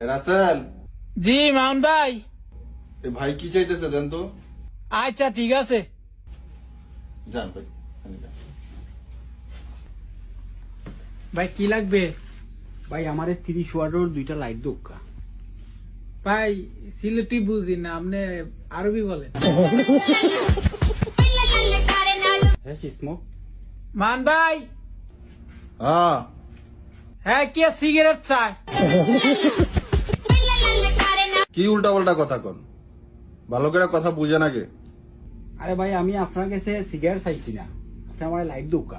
রাসেল, জি মাউন ভাই। এ ভাই কি চাইতেছে দেন তো। আচ্ছা ঠিক আছে। যান ভাই, এখানে যান। ভাই কি লাগবে? ভাই আমার 30 ওয়াটের দুইটা লাইট দোকা। ভাই সিলেটি বুঝি না, আপনি আরবি বলেন। হ্যাঁ কিসমো। মান ভাই, হ্যাঁ হ্যাঁ কি সিগারেট চাই? কি উল্টা পাল্টা কথা কন, ভালো করে কথা বুঝে নাকি? আরে ভাই আমি আপনার কাছে সিগারেট চাইছি না, আপনি আমার লাইট দোকা।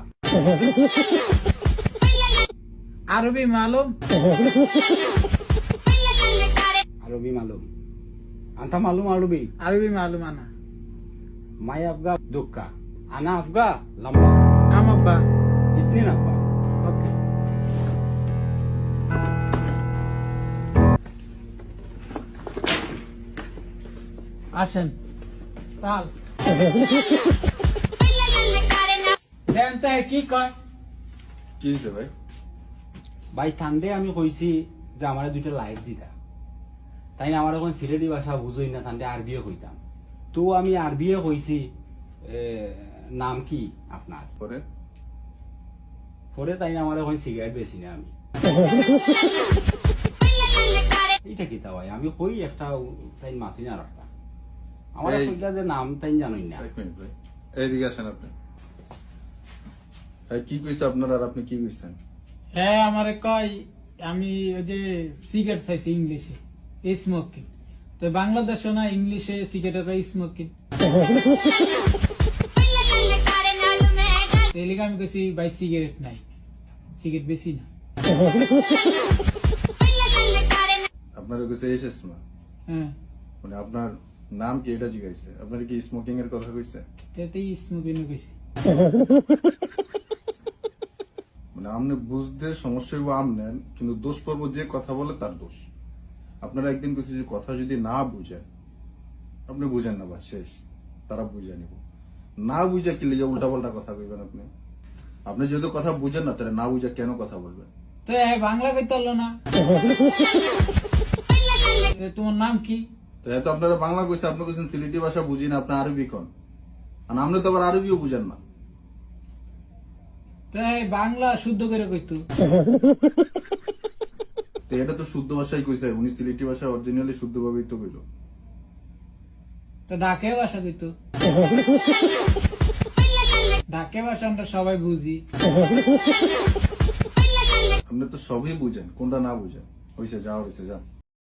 আরবি মালুম? আরবি মালুম আন্তা মালুম আরবি। আরবি মালুম আনা। মাই আফগা দোকা আনা আফগা লম্বা কাম আব্বা। ইতনি না আব্বা। ওকে। আসেন তাল দেন তো কি কয়? কি হয়েছে ভাই? ভাই ঠান্ডে আমি কইছি যে আমার দুইটা লাইট দিতা, তাই না আমার এখন সিলেটি ভাষা বুঝই না, ঠান্ডে আরবিও কইতাম। তো আমি আরবিও কইছি নাম কি আপনার, পরে পরে তাই না আমার এখন সিগারেট বেশি না আমি। এইটা কি তা ভাই আমি কই একটা তাই মাতি না রাখতা আমার এই- কইলা যে নাম তাই জানোই না। এক মিনিট ভাই, এইদিকে আসেন আপনি। ভাই কি কইছে আপনার আর আপনি কি কইছেন? হ্যাঁ আমারে কয় আমি ওই যে সিগারেট চাইছি ইংলিশে স্মোকিং, তো বাংলাদেশে না ইংলিশে সিগারেট স্মোকিং। এই লিগে আমি কইছি ভাই সিগারেট নাই, সিগারেট বেশি না। আপনার কইছে এসেছ না, হ্যাঁ মানে আপনার নাম কি এটা জিজ্ঞাসা? আপনার কি স্মোকিং এর কথা কইছে? তেতেই স্মোকিং কইছি। মানে আপনি বুঝতে সমস্যা হইব আমনেন, কিন্তু দোষ পর্ব যে কথা বলে তার দোষ। আপনারা একদিন কইছে যে কথা যদি না বুঝেন, আপনি বুঝেন না, বাস শেষ, তারা বুঝে নিব। না বুঝে কি লিগে উল্টা পাল্টা কথা কইবেন আপনি? আপনি যেহেতু কথা বুঝেন না, তাহলে না বুঝে কেন কথা বলবেন? তো বাংলা কইতে পারলো না। তোমার নাম কি? তো এত আপনারা বাংলা কইছে, আপনি কইছেন সিলেটি ভাষা বুঝি না, আপনি আরবি কোন, আর আপনি তো আবার আরবিও বুঝেন না। তো বাংলা শুদ্ধ করে কইতো। তো এটা তো শুদ্ধ ভাষাই কইছে, উনি সিলেটি ভাষা অরিজিনালি শুদ্ধ ভাবেই তো কইল। তো ডাকে ভাষা কইতো। ডাকে ভাষা আমরা সবাই বুঝি। আপনি তো সবই বুঝেন, কোনটা না বুঝেন? হইছে, যাও হইছে, যাও।